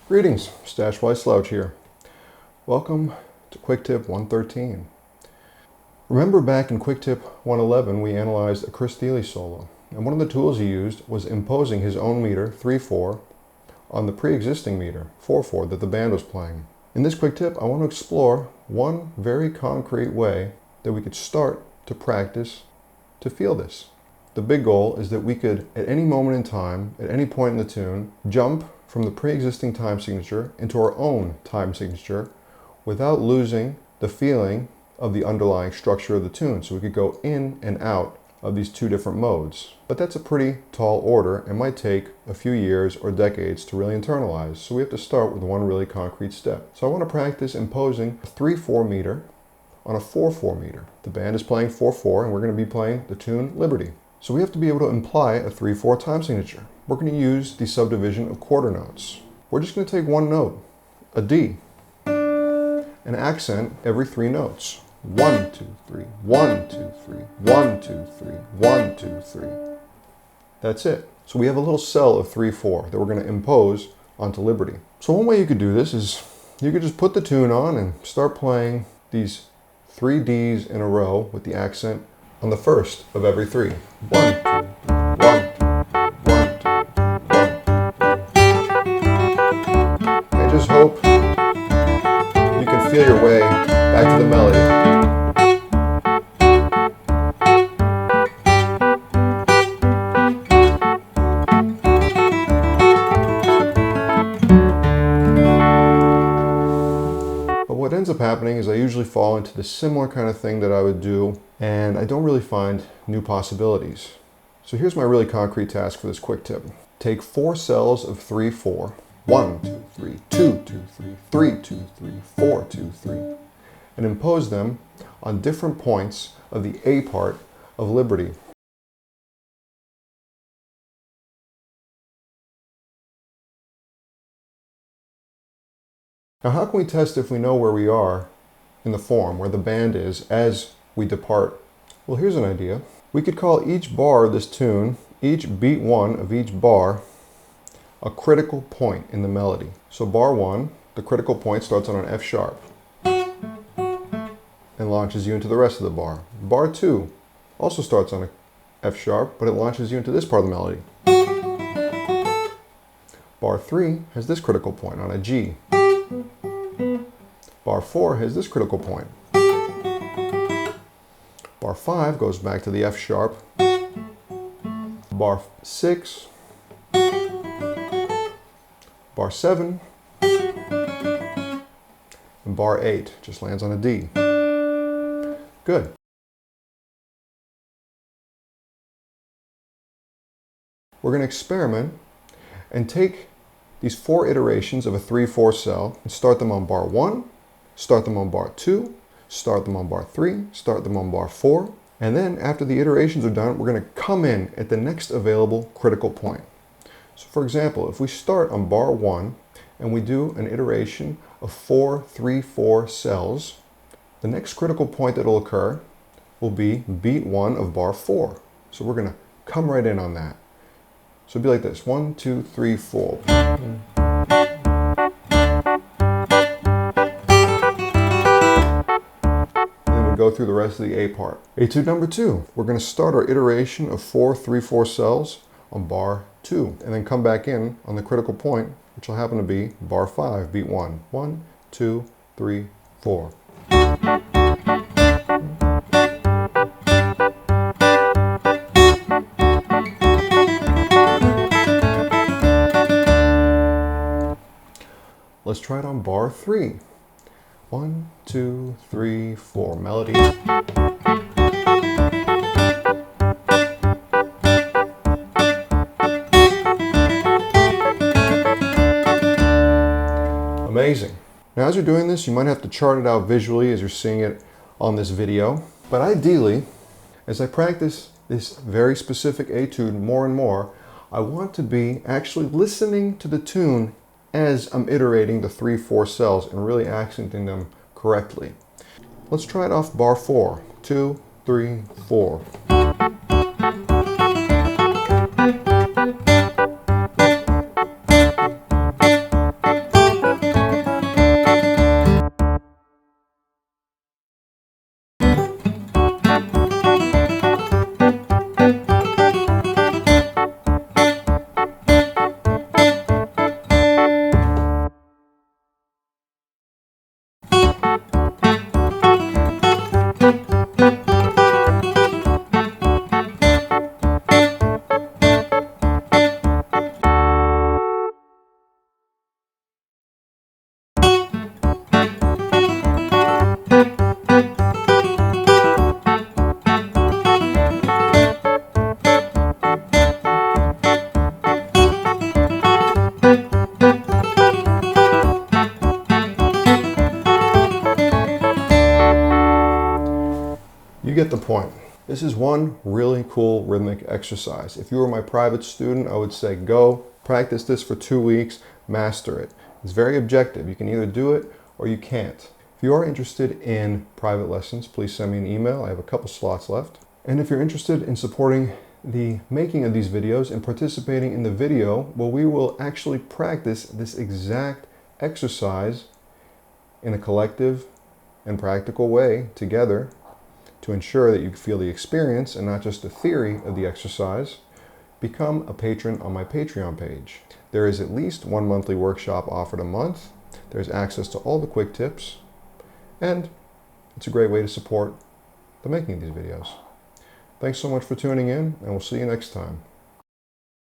Greetings, Stash Wyslouch here. Welcome to Quick Tip 113. Remember back in Quick Tip 111 we analyzed a Chris Thile solo, and one of the tools he used was imposing his own meter, 3/4, on the pre-existing meter, 4/4, that the band was playing. In this quick tip I want to explore one very concrete way that we could start to practice to feel this. The big goal is that we could, at any moment in time, at any point in the tune, jump from the pre-existing time signature into our own time signature without losing the feeling of the underlying structure of the tune. So we could go in and out of these two different modes. But that's a pretty tall order and might take a few years or decades to really internalize. So we have to start with one really concrete step. So I want to practice imposing a 3/4 meter on a 4/4 meter. The band is playing 4/4 and we're going to be playing the tune Liberty. So we have to be able to imply a 3/4 time signature. We're going to use the subdivision of quarter notes. We're just going to take one note, a D, and accent every 3 notes. 1, 2, 3, 1, 2, 3, 1, 2, 3, 1, 2, 3. That's it. So we have a little cell of 3/4 that we're going to impose onto Liberty. So one way you could do this is you could just put the tune on and start playing these 3 Ds in a row with the accent on the first of every 3. 1, 2, 3, 1. I just hope you can feel your way back to the melody. But what ends up happening is I usually fall into the similar kind of thing that I would do, and I don't really find new possibilities. So here's my really concrete task for this quick tip. Take 4 cells of 3/4. 1, 2, 3, 2, 2, 3, 3, 2, 3, 4, 2, 3, and impose them on different points of the A part of Liberty. Now how can we test if we know where we are in the form, where the band is, as we depart? Well, here's an idea. We could call each bar of this tune, each beat 1 of each bar, a critical point in the melody. So bar 1, the critical point starts on an F sharp and launches you into the rest of the bar. Bar 2 also starts on a F sharp, but it launches you into this part of the melody. Bar 3 has this critical point on a G. Bar 4 has this critical point. Bar 5 goes back to the F sharp. Bar 6, bar 7, and bar 8 just lands on a D. Good. We're going to experiment and take these 4 iterations of a 3/4 cell and start them on bar 1, start them on bar 2, start them on bar 3, start them on bar 4, and then after the iterations are done, we're going to come in at the next available critical point. So for example, if we start on bar 1 and we do an iteration of 4 3/4 cells, the next critical point that will occur will be beat 1 of bar 4. So we're going to come right in on that. So it'll be like this, 1, 2, 3, 4. Go through the rest of the A part. Etude number 2. We're going to start our iteration of 4 3/4 cells on bar 2 and then come back in on the critical point, which will happen to be bar 5, beat 1. 1, 2, 3, 4. Let's try it on bar 3. 1, 2, 3, 4. Melody. Amazing. Now as you're doing this, you might have to chart it out visually as you're seeing it on this video. But ideally, as I practice this very specific etude more and more, I want to be actually listening to the tune as I'm iterating the 3/4 cells and really accenting them correctly. Let's try it off bar 4. 2, 3, 4. You get the point. This is one really cool rhythmic exercise. If you were my private student, I would say go, practice this for 2 weeks, master it. It's very objective. You can either do it or you can't. If you are interested in private lessons, please send me an email. I have a couple slots left. And if you're interested in supporting the making of these videos and participating in the video, well, we will actually practice this exact exercise in a collective and practical way together to ensure that you feel the experience and not just the theory of the exercise. Become a patron on my Patreon page. There is at least one monthly workshop offered a month. There's access to all the quick tips, and it's a great way to support the making of these videos. Thanks so much for tuning in, and we'll see you next time.